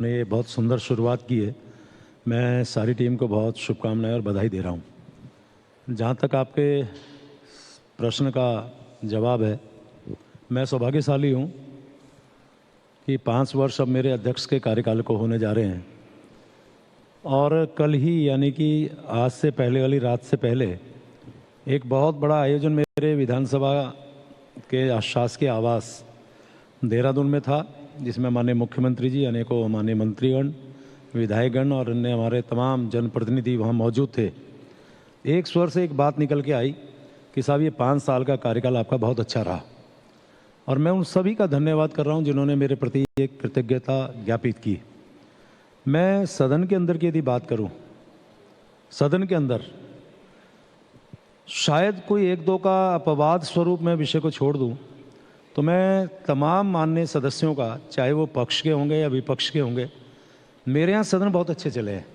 ने ये बहुत सुंदर शुरुआत की है। मैं सारी टीम को बहुत शुभकामनाएं और बधाई दे रहा हूँ। जहाँ तक आपके प्रश्न का जवाब है, मैं सौभाग्यशाली हूँ कि 5 वर्ष अब मेरे अध्यक्ष के कार्यकाल को होने जा रहे हैं और कल ही यानी कि आज से पहले वाली रात से पहले एक बहुत बड़ा आयोजन मेरे विधानसभा के शासकीय आवास देहरादून में था, जिसमें माननीय मुख्यमंत्री जी, अनेकों माननीय मंत्रीगण, विधायकगण और अन्य हमारे तमाम जनप्रतिनिधि वहाँ मौजूद थे। एक स्वर से एक बात निकल के आई कि साहब ये 5 साल का कार्यकाल आपका बहुत अच्छा रहा और मैं उन सभी का धन्यवाद कर रहा हूँ जिन्होंने मेरे प्रति एक कृतज्ञता ज्ञापित की। मैं सदन के अंदर की यदि बात करूँ, सदन के अंदर शायद कोई एक दो का अपवाद स्वरूप मैं विषय को छोड़ दूँ तो मैं तमाम माननीय सदस्यों का, चाहे वो पक्ष के होंगे या विपक्ष के होंगे, मेरे यहाँ सदन बहुत अच्छे चले हैं।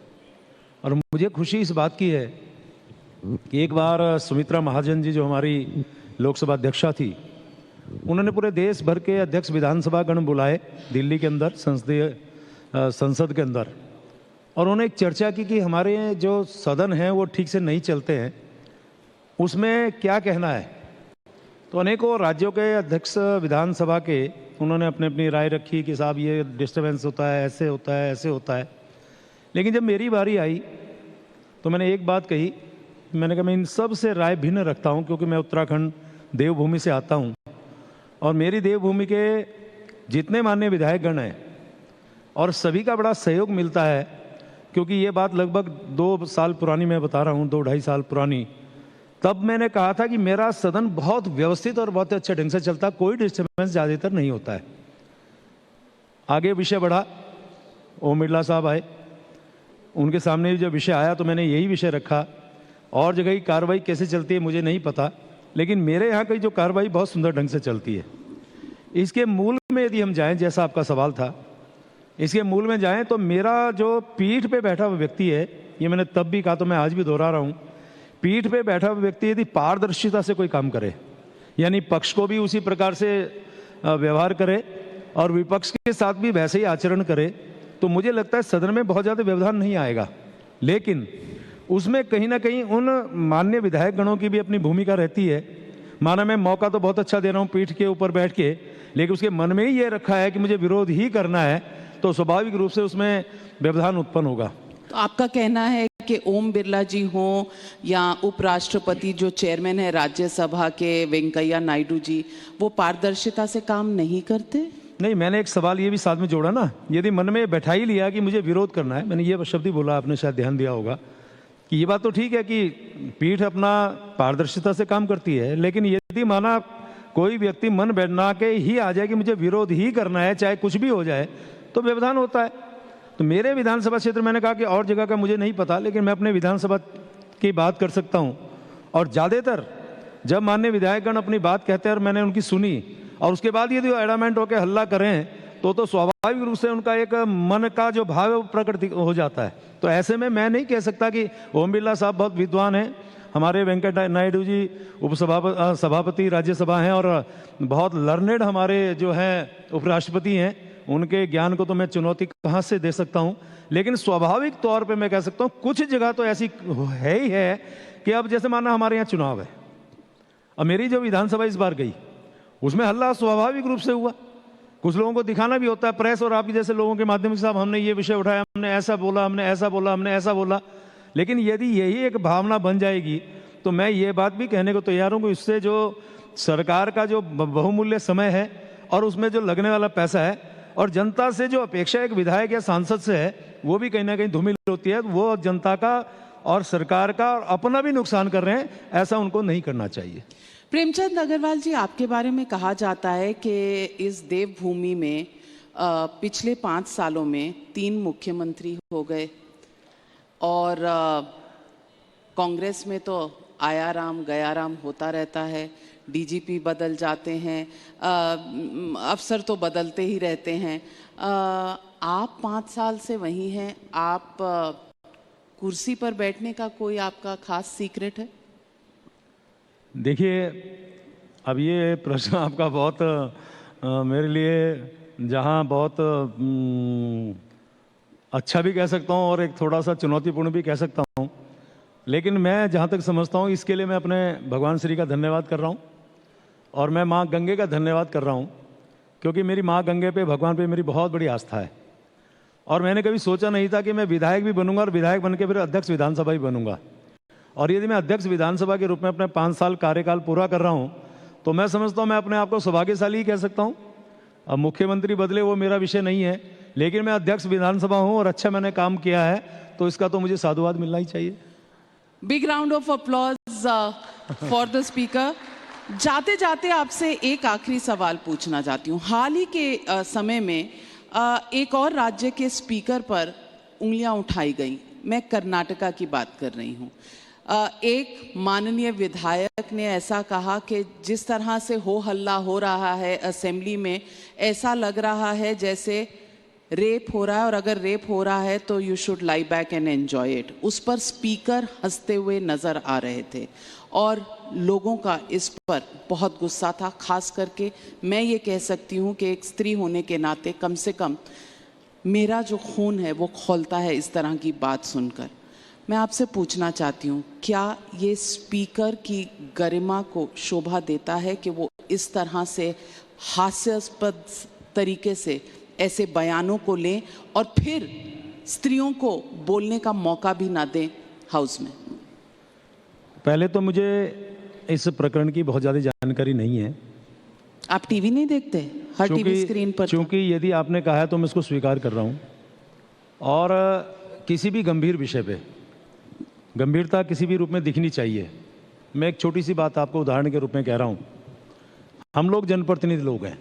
और मुझे खुशी इस बात की है कि एक बार सुमित्रा महाजन जी जो हमारी लोकसभा अध्यक्षा थी, उन्होंने पूरे देश भर के अध्यक्ष विधानसभा गण बुलाए दिल्ली के अंदर संसद के अंदर, और उन्होंने एक चर्चा की कि हमारे जो सदन हैं वो ठीक से नहीं चलते हैं, उसमें क्या कहना है। तो अनेकों राज्यों के अध्यक्ष विधानसभा के उन्होंने अपनी अपनी राय रखी कि साहब ये डिस्टर्बेंस होता है, ऐसे होता है, ऐसे होता है। लेकिन जब मेरी बारी आई तो मैंने एक बात कही, मैंने कहा मैं इन सब से राय भिन्न रखता हूँ क्योंकि मैं उत्तराखंड देवभूमि से आता हूँ और मेरी देवभूमि के जितने माननीय विधायकगण हैं और सभी का बड़ा सहयोग मिलता है, क्योंकि ये बात लगभग 2 साल पुरानी मैं बता रहा हूँ, 2-2.5 साल पुरानी। तब मैंने कहा था कि मेरा सदन बहुत व्यवस्थित और बहुत अच्छे ढंग से चलता, कोई डिस्टर्बेंस ज़्यादातर नहीं होता है। आगे विषय बढ़ा, ओम बिरला साहब आए, उनके सामने जब विषय आया तो मैंने यही विषय रखा। और जगह की कार्रवाई कैसे चलती है मुझे नहीं पता, लेकिन मेरे यहाँ की जो कार्रवाई बहुत सुंदर ढंग से चलती है। इसके मूल में यदि हम जाएं, जैसा आपका सवाल था, इसके मूल में जाएं तो मेरा जो पीठ पे बैठा हुआ व्यक्ति है, ये मैंने तब भी कहा तो मैं आज भी दोहरा रहा हूँ, पीठ पे बैठा हुआ व्यक्ति यदि पारदर्शिता से कोई काम करे, यानी पक्ष को भी उसी प्रकार से व्यवहार करे और विपक्ष के साथ भी वैसे ही आचरण करे, तो मुझे लगता है सदन में बहुत ज़्यादा व्यवधान नहीं आएगा। लेकिन उसमें कहीं ना कहीं उन माननीय विधायक गणों की भी अपनी भूमिका रहती है। माना मैं मौका तो बहुत अच्छा दे रहा हूँ पीठ के ऊपर बैठ के, लेकिन उसके मन में ही ये रखा है कि मुझे विरोध ही करना है, तो स्वाभाविक रूप से उसमें व्यवधान उत्पन्न होगा। तो आपका कहना है कि ओम बिरला जी हों या उपराष्ट्रपति जो चेयरमैन है राज्यसभा के वेंकैया नायडू जी, वो पारदर्शिता से काम नहीं करते? नहीं, मैंने एक सवाल ये भी साथ में जोड़ा ना, यदि मन में बैठा ही लिया कि मुझे विरोध करना है, मैंने ये शब्द ही बोला, आपने शायद ध्यान दिया होगा कि ये बात तो ठीक है कि पीठ अपना पारदर्शिता से काम करती है, लेकिन यदि माना कोई व्यक्ति मन बैठना के ही आ जाए कि मुझे विरोध ही करना है चाहे कुछ भी हो जाए, तो व्यवधान होता है। तो मेरे विधानसभा क्षेत्र, मैंने कहा कि और जगह का मुझे नहीं पता, लेकिन मैं अपने विधानसभा की बात कर सकता हूँ। और ज़्यादातर जब माननीय विधायकगण अपनी बात कहते हैं और मैंने उनकी सुनी और उसके बाद यदि एडामेंट होकर हल्ला करें तो स्वाभाविक रूप से उनका एक मन का जो भाव है वो प्रकट हो जाता है। तो ऐसे में मैं नहीं कह सकता कि ओम बिरला साहब बहुत विद्वान हैं, हमारे वेंकैया नायडू जी सभापति राज्यसभा हैं और बहुत लर्नेड हमारे जो हैं उपराष्ट्रपति हैं, उनके ज्ञान को तो मैं चुनौती कहाँ से दे सकता हूँ। लेकिन स्वाभाविक तौर पे मैं कह सकता हूँ कुछ जगह तो ऐसी है ही है कि अब जैसे माना हमारे यहाँ चुनाव है, अब मेरी जो विधानसभा इस बार गई उसमें हल्ला स्वाभाविक रूप से हुआ। कुछ लोगों को दिखाना भी होता है, प्रेस और आपके जैसे लोगों के माध्यम से, साहब हमने ये विषय उठाया, हमने ऐसा बोला, हमने ऐसा बोला, हमने ऐसा बोला। लेकिन यदि यही एक भावना बन जाएगी तो मैं ये बात भी कहने को तैयार हूँ कि इससे जो सरकार का जो बहुमूल्य समय है और उसमें जो लगने वाला पैसा है और जनता से जो अपेक्षा एक विधायक या सांसद से है, वो भी कहीं ना कहीं धूमिल होती है। वो जनता का और सरकार का और अपना भी नुकसान कर रहे हैं, ऐसा उनको नहीं करना चाहिए। प्रेमचंद अग्रवाल जी, आपके बारे में कहा जाता है कि इस देवभूमि में पिछले 5 सालों में 3 मुख्यमंत्री हो गए और कांग्रेस में तो आया राम गया राम होता रहता है, डीजीपी बदल जाते हैं, अफसर तो बदलते ही रहते हैं। आप 5 साल से वहीं हैं, आप कुर्सी पर बैठने का कोई आपका खास सीक्रेट है? देखिए, अब ये प्रश्न आपका बहुत मेरे लिए जहाँ बहुत अच्छा भी कह सकता हूँ और एक थोड़ा सा चुनौतीपूर्ण भी कह सकता हूँ। लेकिन मैं जहाँ तक समझता हूँ, इसके लिए मैं अपने भगवान श्री का धन्यवाद कर रहा हूँ और मैं माँ गंगे का धन्यवाद कर रहा हूँ, क्योंकि मेरी माँ गंगे पे, भगवान पे मेरी बहुत बड़ी आस्था है। और मैंने कभी सोचा नहीं था कि मैं विधायक भी बनूंगा और विधायक बन के फिर अध्यक्ष विधानसभा भी बनूंगा। और यदि मैं अध्यक्ष विधानसभा के रूप में अपने 5 साल कार्यकाल पूरा कर रहा हूँ, तो मैं समझता हूँ मैं अपने आप को सौभाग्यशाली ही कह सकता हूँ। अब मुख्यमंत्री बदले वो मेरा विषय नहीं है, लेकिन मैं अध्यक्ष विधानसभा हूँ और अच्छा मैंने काम किया है, तो इसका तो मुझे साधुवाद मिलना ही चाहिए। Big round of applause for the speaker. जाते जाते आपसे एक आखिरी सवाल पूछना चाहती हूँ। हाल ही के समय में एक और राज्य के स्पीकर पर उंगलियां उठाई गई। मैं कर्नाटका की बात कर रही हूँ। एक माननीय विधायक ने ऐसा कहा कि जिस तरह से हो हल्ला हो रहा है असेंबली में, ऐसा लग रहा है जैसे रेप हो रहा है, और अगर रेप हो रहा है तो you should lie back and enjoy it. उस पर स्पीकर हंसते हुए नजर आ रहे थे और लोगों का इस पर बहुत गुस्सा था। खास करके मैं ये कह सकती हूँ कि एक स्त्री होने के नाते कम से कम मेरा जो खून है वो खौलता है इस तरह की बात सुनकर। मैं आपसे पूछना चाहती हूँ, क्या ये स्पीकर की गरिमा को शोभा देता है कि वो इस तरह से हास्यास्पद तरीके से ऐसे बयानों को लें और फिर स्त्रियों को बोलने का मौका भी ना दें हाउस में? पहले तो मुझे इस प्रकरण की बहुत ज़्यादा जानकारी नहीं है। आप टीवी नहीं देखते? हर टीवी स्क्रीन पर चूंकि यदि आपने कहा है तो मैं इसको स्वीकार कर रहा हूँ। और किसी भी गंभीर विषय पे गंभीरता किसी भी रूप में दिखनी चाहिए। मैं एक छोटी सी बात आपको उदाहरण के रूप में कह रहा हूँ। हम लोग जनप्रतिनिधि लोग हैं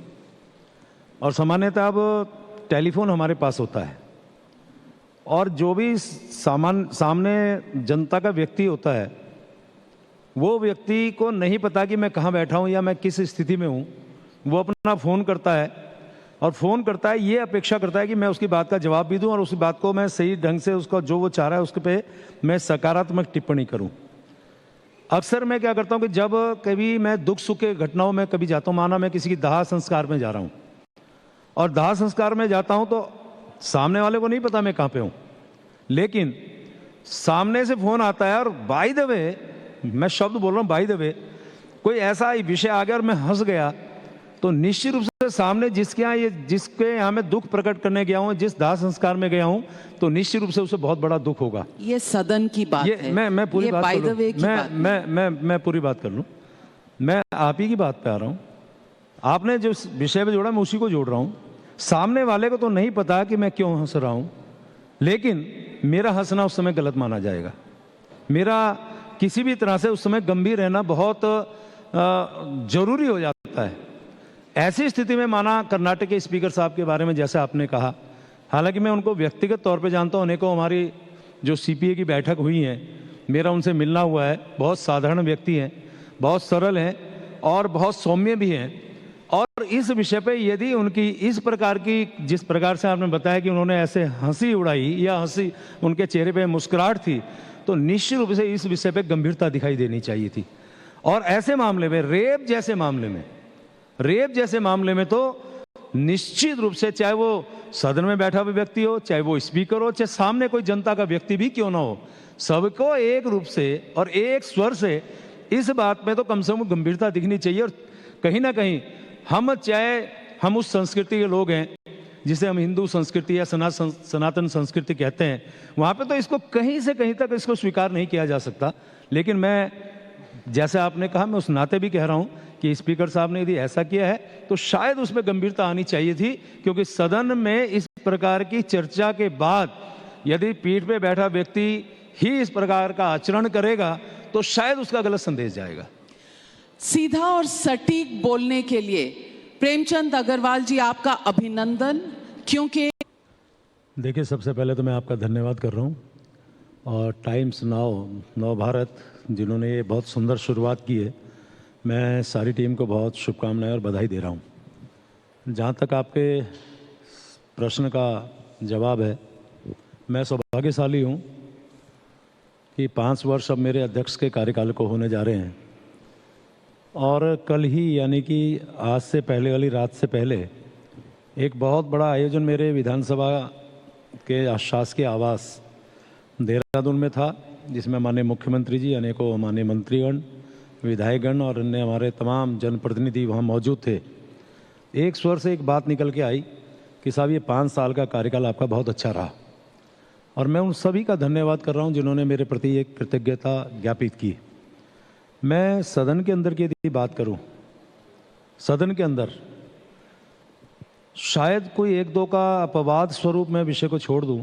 और सामान्यतः अब टेलीफोन हमारे पास होता है, और जो भी सामने जनता का व्यक्ति होता है, वो व्यक्ति को नहीं पता कि मैं कहाँ बैठा हूँ या मैं किस स्थिति में हूँ। वो अपना फ़ोन करता है और फ़ोन करता है, ये अपेक्षा करता है कि मैं उसकी बात का जवाब भी दूं और उस बात को मैं सही ढंग से, उसका जो वो चाह रहा है उसके पे मैं सकारात्मक टिप्पणी करूं। अक्सर मैं क्या करता हूं कि जब कभी मैं दुख सुख के घटनाओं में कभी जाता हूं, माना मैं किसी की दाह संस्कार में जा रहा हूं और दाह संस्कार में जाता हूं, तो सामने वाले को नहीं पता मैं कहाँ पे हूँ, लेकिन सामने से फ़ोन आता है और बाय द वे, मैं शब्द बोल रहा हूँ बाय द वे, कोई ऐसा विषय आ गया और मैं हंस गया, तो निश्चित रूप से सामने जिसके यहाँ मैं दुख प्रकट करने गया हूँ, जिस दाह संस्कार में गया हूँ, तो निश्चित रूप से उसे बहुत बड़ा दुख होगा। ये सदन की बात है। मैं पूरी बात कर लूं। मैं पूरी बात कर लूं। मैं आप ही की बात पे आ रहा हूँ। आपने जो विषय पे जोड़ा मैं उसी को जोड़ रहा हूँ। सामने वाले को तो नहीं पता कि मैं क्यों हंस रहा हूँ, लेकिन मेरा हंसना उस समय गलत माना जाएगा। मेरा किसी भी तरह से उस समय गंभीर रहना बहुत जरूरी हो जाता है। ऐसी स्थिति में माना कर्नाटक के स्पीकर साहब के बारे में जैसे आपने कहा, हालांकि मैं उनको व्यक्तिगत तौर पे जानता हूँ, अनेकों हमारी जो सीपीए की बैठक हुई है, मेरा उनसे मिलना हुआ है। बहुत साधारण व्यक्ति हैं, बहुत सरल हैं और बहुत सौम्य भी हैं। और इस विषय पे यदि उनकी इस प्रकार की, जिस प्रकार से आपने बताया कि उन्होंने ऐसे हंसी उड़ाई या हंसी, उनके चेहरे पे मुस्कुराहट थी, तो निश्चित रूप से इस विषय पे गंभीरता दिखाई देनी चाहिए थी। और ऐसे मामले में, रेप जैसे मामले में तो निश्चित रूप से, चाहे वो सदन में बैठा हुआ व्यक्ति हो, चाहे वो स्पीकर हो, चाहे सामने कोई जनता का व्यक्ति भी क्यों ना हो, सबको एक रूप से और एक स्वर से इस बात में तो कम से कम गंभीरता दिखनी चाहिए। और कहीं ना कहीं हम उस संस्कृति के लोग हैं जिसे हम हिंदू संस्कृति या सनातन संस्कृति कहते हैं, वहां पे तो इसको कहीं से कहीं तक इसको स्वीकार नहीं किया जा सकता। लेकिन मैं, जैसे आपने कहा, मैं उस नाते भी कह रहा हूं कि स्पीकर साहब ने यदि ऐसा किया है तो शायद उसमें गंभीरता आनी चाहिए थी, क्योंकि सदन में इस प्रकार की चर्चा के बाद यदि पीठ पे बैठा व्यक्ति ही इस प्रकार का आचरण करेगा तो शायद उसका गलत संदेश जाएगा। सीधा और सटीक बोलने के लिए प्रेमचंद अग्रवाल जी, आपका अभिनंदन। क्योंकि देखिए, सबसे पहले तो मैं आपका धन्यवाद कर रहा हूँ और टाइम्स नाउ, नव भारत, जिन्होंने ये बहुत सुंदर शुरुआत की है, मैं सारी टीम को बहुत शुभकामनाएं और बधाई दे रहा हूँ। जहाँ तक आपके प्रश्न का जवाब है, मैं सौभाग्यशाली हूँ कि 5 वर्ष अब मेरे अध्यक्ष के कार्यकाल को होने जा रहे हैं और कल ही, यानी कि आज से पहले वाली रात से पहले, एक बहुत बड़ा आयोजन मेरे विधानसभा के शासकीय आवास देहरादून में था, जिसमें माननीय मुख्यमंत्री जी, अनेकों माननीय मंत्रीगण, विधायकगण और अन्य हमारे तमाम जनप्रतिनिधि वहाँ मौजूद थे। एक स्वर से एक बात निकल के आई कि साहब ये 5 साल का कार्यकाल आपका बहुत अच्छा रहा, और मैं उन सभी का धन्यवाद कर रहा हूँ जिन्होंने मेरे प्रति एक कृतज्ञता ज्ञापित की। मैं सदन के अंदर की यदि बात करूँ, सदन के अंदर शायद कोई एक दो का अपवाद स्वरूप मैं विषय को छोड़ दूं,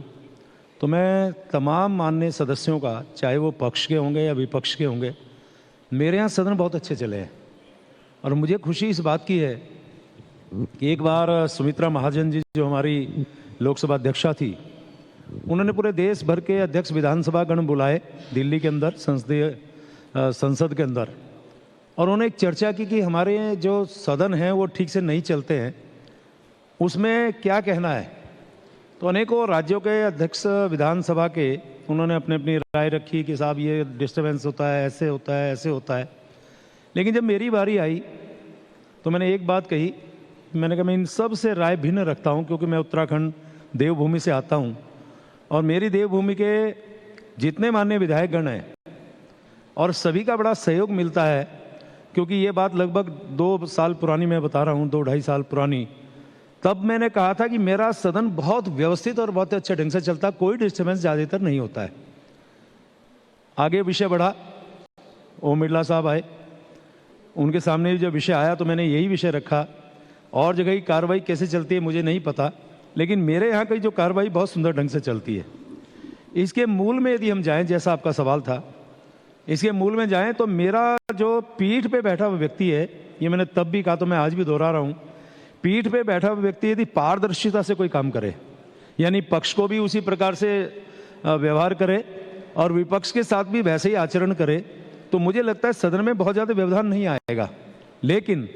तो मैं तमाम माननीय सदस्यों का, चाहे वो पक्ष के होंगे या विपक्ष के होंगे, मेरे यहाँ सदन बहुत अच्छे चले हैं। और मुझे खुशी इस बात की है कि एक बार सुमित्रा महाजन जी, जो हमारी लोकसभा अध्यक्षा थी, उन्होंने पूरे देश भर के अध्यक्ष विधानसभा गण बुलाए दिल्ली के अंदर, संसद के अंदर, और उन्होंने एक चर्चा की कि हमारे जो सदन हैं वो ठीक से नहीं चलते हैं, उसमें क्या कहना है। तो अनेकों राज्यों के अध्यक्ष विधानसभा के उन्होंने अपनी अपनी राय रखी कि साहब ये डिस्टर्बेंस होता है, ऐसे होता है, ऐसे होता है। लेकिन जब मेरी बारी आई तो मैंने एक बात कही, मैंने कहा मैं इन सब से राय भिन्न रखता हूँ, क्योंकि मैं उत्तराखंड देवभूमि से आता हूँ और मेरी देवभूमि के जितने माननीय विधायकगण हैं और सभी का बड़ा सहयोग मिलता है, क्योंकि ये बात लगभग 2 साल पुरानी मैं बता रहा हूँ, 2-2.5 साल पुरानी, तब मैंने कहा था कि मेरा सदन बहुत व्यवस्थित और बहुत अच्छे ढंग से चलता, कोई डिस्टर्बेंस ज़्यादातर नहीं होता है। आगे विषय बढ़ा, ओम बिरला साहब आए, उनके सामने जब विषय आया तो मैंने यही विषय रखा। और जगह की कार्रवाई कैसे चलती है मुझे नहीं पता, लेकिन मेरे यहाँ की जो कार्रवाई बहुत सुंदर ढंग से चलती है। इसके मूल में यदि हम जाएं, जैसा आपका सवाल था, इसके मूल में जाएं तो मेरा जो पीठ पे बैठा हुआ व्यक्ति है, ये मैंने तब भी कहा तो मैं आज भी दोहरा रहा हूँ, पीठ पे बैठा हुआ व्यक्ति यदि पारदर्शिता से कोई काम करे, यानी पक्ष को भी उसी प्रकार से व्यवहार करे और विपक्ष के साथ भी वैसे ही आचरण करे, तो मुझे लगता है सदन में बहुत ज़्यादा व्यवधान नहीं आएगा। लेकिन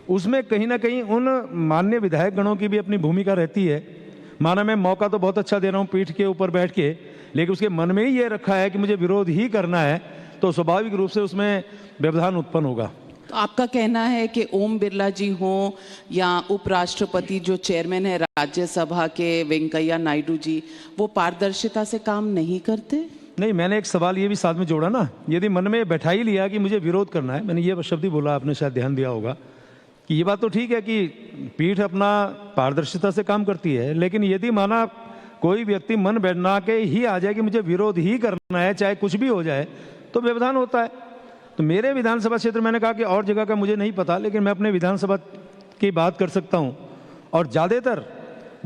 उसमें कहीं ना कहीं उन माननीय विधायक गणों की भी अपनी भूमिका रहती है। माना मैं मौका तो बहुत अच्छा दे रहा हूँ पीठ के ऊपर बैठ के, लेकिन उसके मन में ही ये रखा है कि मुझे विरोध ही करना है, तो स्वाभाविक रूप से उसमें व्यवधान उत्पन्न होगा। तो आपका कहना है कि ओम बिरला जी हों या उपराष्ट्रपति जो चेयरमैन है राज्यसभा के वेंकैया नायडू जी, वो पारदर्शिता से काम नहीं करते? नहीं, मैंने एक सवाल ये भी साथ में जोड़ा ना, यदि मन में बैठा ही लिया कि मुझे विरोध करना है, मैंने ये शब्द ही बोला, आपने शायद ध्यान दिया होगा कि ये बात तो ठीक है कि पीठ अपना पारदर्शिता से काम करती है, लेकिन यदि माना कोई व्यक्ति मन बना के ही आ जाए कि मुझे विरोध ही करना है चाहे कुछ भी हो जाए, तो व्यवधान होता है। तो मेरे विधानसभा क्षेत्र, मैंने कहा कि और जगह का मुझे नहीं पता, लेकिन मैं अपने विधानसभा की बात कर सकता हूँ। और ज़्यादातर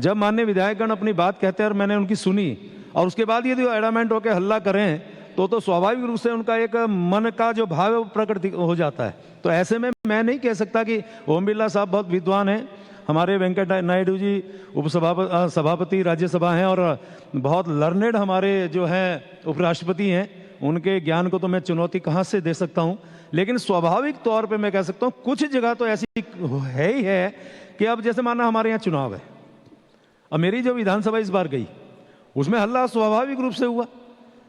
जब माननीय विधायकगण अपनी बात कहते हैं और मैंने उनकी सुनी, और उसके बाद यदि वो एडामेंट होकर हल्ला करें तो स्वाभाविक रूप से उनका एक मन का जो भाव है वो प्रकट हो जाता है। तो ऐसे में मैं नहीं कह सकता कि ओम बिरला साहब बहुत विद्वान हैं, हमारे वेंकैया नायडू जी सभापति राज्यसभा हैं और बहुत लर्नेड हमारे जो हैं उपराष्ट्रपति हैं, उनके ज्ञान को तो मैं चुनौती कहाँ से दे सकता हूँ। लेकिन स्वाभाविक तौर पे मैं कह सकता हूँ कुछ जगह तो ऐसी है ही है कि अब जैसे माना हमारे यहाँ चुनाव है, अब मेरी जो विधानसभा इस बार गई उसमें हल्ला स्वाभाविक रूप से हुआ।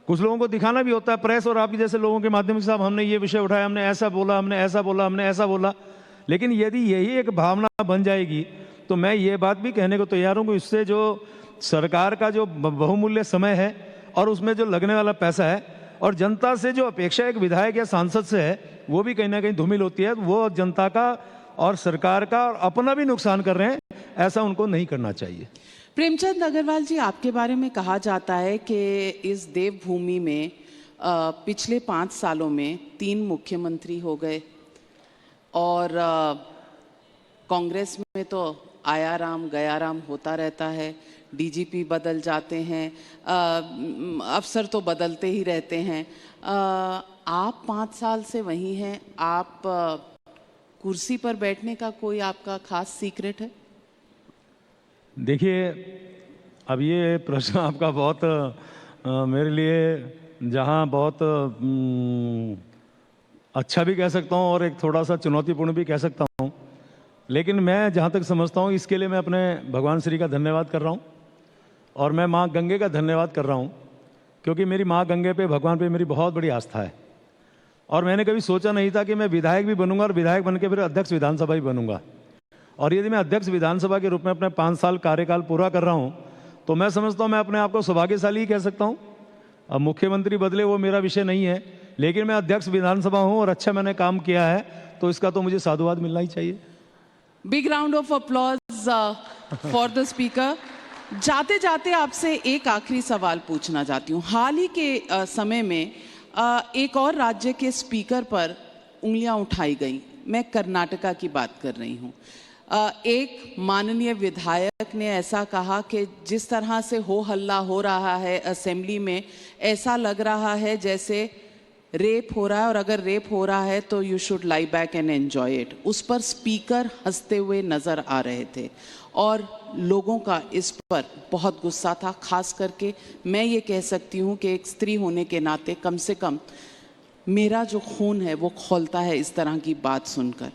कुछ लोगों को दिखाना भी होता है, प्रेस और आपके जैसे लोगों के माध्यम से, साहब हमने ये विषय उठाया, हमने ऐसा बोला, हमने ऐसा बोला, हमने ऐसा बोला। लेकिन यदि यही एक भावना बन जाएगी तो मैं ये बात भी कहने को तैयार हूँ कि इससे जो सरकार का जो बहुमूल्य समय है और उसमें जो लगने वाला पैसा है और जनता से जो अपेक्षा एक विधायक या सांसद से है, वो भी कहीं ना कहीं धूमिल होती है। वो जनता का और सरकार का और अपना भी नुकसान कर रहे हैं, ऐसा उनको नहीं करना चाहिए। प्रेमचंद अग्रवाल जी, आपके बारे में कहा जाता है कि इस देवभूमि में पिछले 5 सालों में 3 मुख्यमंत्री हो गए और कांग्रेस में तो आया राम गया राम होता रहता है, डीजीपी बदल जाते हैं, अफसर तो बदलते ही रहते हैं। आप 5 साल से वहीं हैं, आप कुर्सी पर बैठने का कोई आपका खास सीक्रेट है? देखिए, अब ये प्रश्न आपका बहुत मेरे लिए जहाँ बहुत अच्छा भी कह सकता हूँ और एक थोड़ा सा चुनौतीपूर्ण भी कह सकता हूँ, लेकिन मैं जहाँ तक समझता हूँ इसके लिए मैं अपने भगवान श्री का धन्यवाद कर रहा हूँ और मैं माँ गंगे का धन्यवाद कर रहा हूँ, क्योंकि मेरी माँ गंगे पे, भगवान पे मेरी बहुत बड़ी आस्था है। और मैंने कभी सोचा नहीं था कि मैं विधायक भी बनूंगा और विधायक बन के फिर अध्यक्ष विधानसभा भी बनूंगा। और यदि मैं अध्यक्ष विधानसभा के रूप में अपने 5 साल कार्यकाल पूरा कर रहा हूँ तो मैं समझता हूं मैं अपने आप को सौभाग्यशाली ही कह सकता हूं। अब मुख्यमंत्री बदले वो मेरा विषय नहीं है, लेकिन मैं अध्यक्ष विधानसभा हूं और अच्छा मैंने काम किया है, तो इसका तो मुझे साधुवाद मिलना ही चाहिए। Big round of applause for the speaker. जाते जाते आपसे एक आखिरी सवाल पूछना चाहती हूँ। हाल ही के समय में एक और राज्य के स्पीकर पर उंगलियां उठाई गई। मैं कर्नाटका की बात कर रही हूँ। एक माननीय विधायक ने ऐसा कहा कि जिस तरह से हो हल्ला हो रहा है असेंबली में, ऐसा लग रहा है जैसे रेप हो रहा है, और अगर रेप हो रहा है तो you should lie back and enjoy it. उस पर स्पीकर हंसते हुए नजर आ रहे थे और लोगों का इस पर बहुत गुस्सा था। खास करके मैं ये कह सकती हूँ कि एक स्त्री होने के नाते कम से कम मेरा जो खून है वो खौलता है इस तरह की बात सुनकर।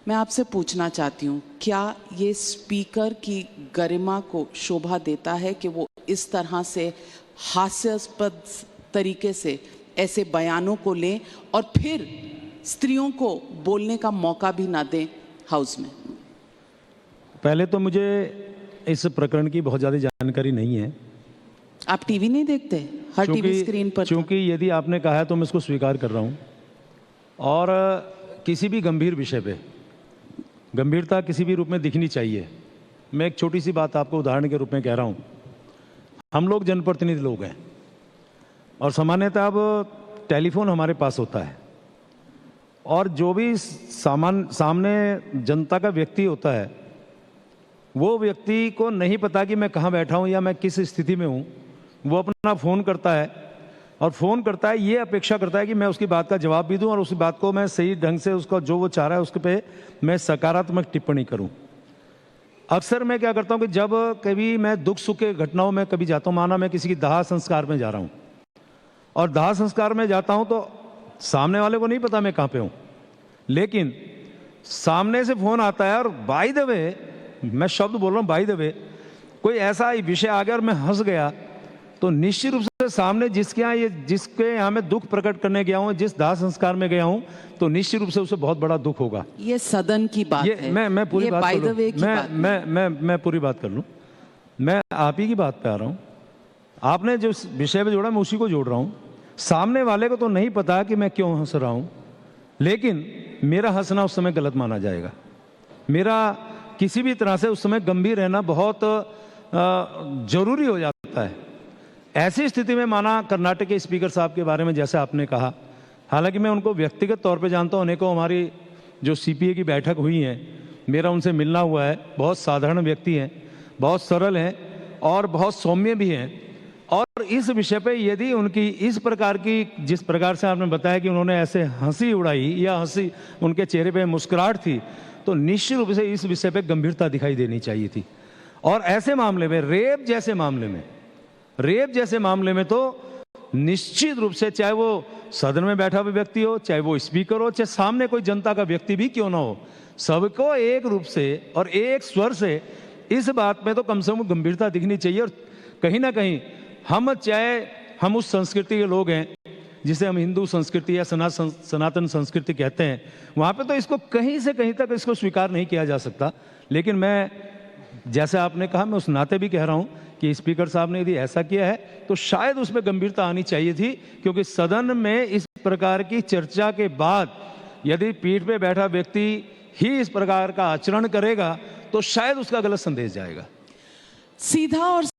मैं आपसे पूछना चाहती हूँ, क्या ये स्पीकर की गरिमा को शोभा देता है कि वो इस तरह से हास्यास्पद तरीके से ऐसे बयानों को लें और फिर स्त्रियों को बोलने का मौका भी ना दें हाउस में? पहले तो मुझे इस प्रकरण की बहुत ज़्यादा जानकारी नहीं है। आप टीवी नहीं देखते? हर टीवी स्क्रीन पर चूंकि यदि आपने कहा है तो मैं इसको स्वीकार कर रहा हूँ। और किसी भी गंभीर विषय पे गंभीरता किसी भी रूप में दिखनी चाहिए। मैं एक छोटी सी बात आपको उदाहरण के रूप में कह रहा हूँ। हम लोग जनप्रतिनिधि लोग हैं और सामान्यतः अब टेलीफोन हमारे पास होता है, और जो भी सामने जनता का व्यक्ति होता है वो व्यक्ति को नहीं पता कि मैं कहाँ बैठा हूँ या मैं किस स्थिति में हूँ। वो अपना फ़ोन करता है और फ़ोन करता है, ये अपेक्षा करता है कि मैं उसकी बात का जवाब भी दूं और उस बात को मैं सही ढंग से उसको जो वो चाह रहा है उसके पे मैं सकारात्मक टिप्पणी करूं। अक्सर मैं क्या करता हूं कि जब कभी मैं दुख सुख के घटनाओं में कभी जाता हूं, माना मैं किसी की दाह संस्कार में जा रहा हूं और दाह संस्कार में जाता हूं तो सामने वाले को नहीं पता मैं कहाँ पे हूं, लेकिन सामने से फ़ोन आता है और बाय द वे, मैं शब्द बोल रहा हूँ बाय द वे, कोई ऐसा विषय आ गया और मैं हंस गया, तो निश्चित रूप से सामने जिसके यहाँ मैं दुख प्रकट करने गया हूँ, जिस दाह संस्कार में गया हूँ, तो निश्चित रूप से उसे बहुत बड़ा दुख होगा। ये सदन की बात है। मैं पूरी ये बात by कर the way की बात है। मैं पूरी बात कर लूँ। मैं आप ही की बात पे आ रहा हूँ। आपने जो विषय पे जोड़ा मैं उसी को जोड़ रहा हूँ। सामने वाले को तो नहीं पता कि मैं क्यों हंस रहा हूँ, लेकिन मेरा हंसना उस समय गलत माना जाएगा। मेरा किसी भी तरह से उस समय गंभीर रहना बहुत जरूरी हो जाता है। ऐसी स्थिति में माना कर्नाटक के स्पीकर साहब के बारे में जैसे आपने कहा, हालांकि मैं उनको व्यक्तिगत तौर पे जानता हूँ, अनेकों हमारी जो सीपीए की बैठक हुई है, मेरा उनसे मिलना हुआ है। बहुत साधारण व्यक्ति हैं, बहुत सरल हैं और बहुत सौम्य भी हैं। और इस विषय पे यदि उनकी इस प्रकार की, जिस प्रकार से आपने बताया कि उन्होंने ऐसे हंसी उड़ाई या हंसी उनके चेहरे पे मुस्कुराहट थी, तो निश्चित रूप से इस विषय पे गंभीरता दिखाई देनी चाहिए थी। और ऐसे मामले में, रेप जैसे मामले में तो निश्चित रूप से, चाहे वो सदन में बैठा हुआ व्यक्ति हो, चाहे वो स्पीकर हो, चाहे सामने कोई जनता का व्यक्ति भी क्यों ना हो, सबको एक रूप से और एक स्वर से इस बात में तो कम से कम गंभीरता दिखनी चाहिए। और कहीं ना कहीं हम उस संस्कृति के लोग हैं जिसे हम हिंदू संस्कृति या सनातन संस्कृति कहते हैं, वहाँ पे तो इसको कहीं से कहीं तक इसको स्वीकार नहीं किया जा सकता। लेकिन मैं, जैसे आपने कहा, मैं उस नाते भी कह रहा हूँ कि स्पीकर साहब ने यदि ऐसा किया है तो शायद उसमें गंभीरता आनी चाहिए थी, क्योंकि सदन में इस प्रकार की चर्चा के बाद यदि पीठ पे बैठा व्यक्ति ही इस प्रकार का आचरण करेगा तो शायद उसका गलत संदेश जाएगा। सीधा और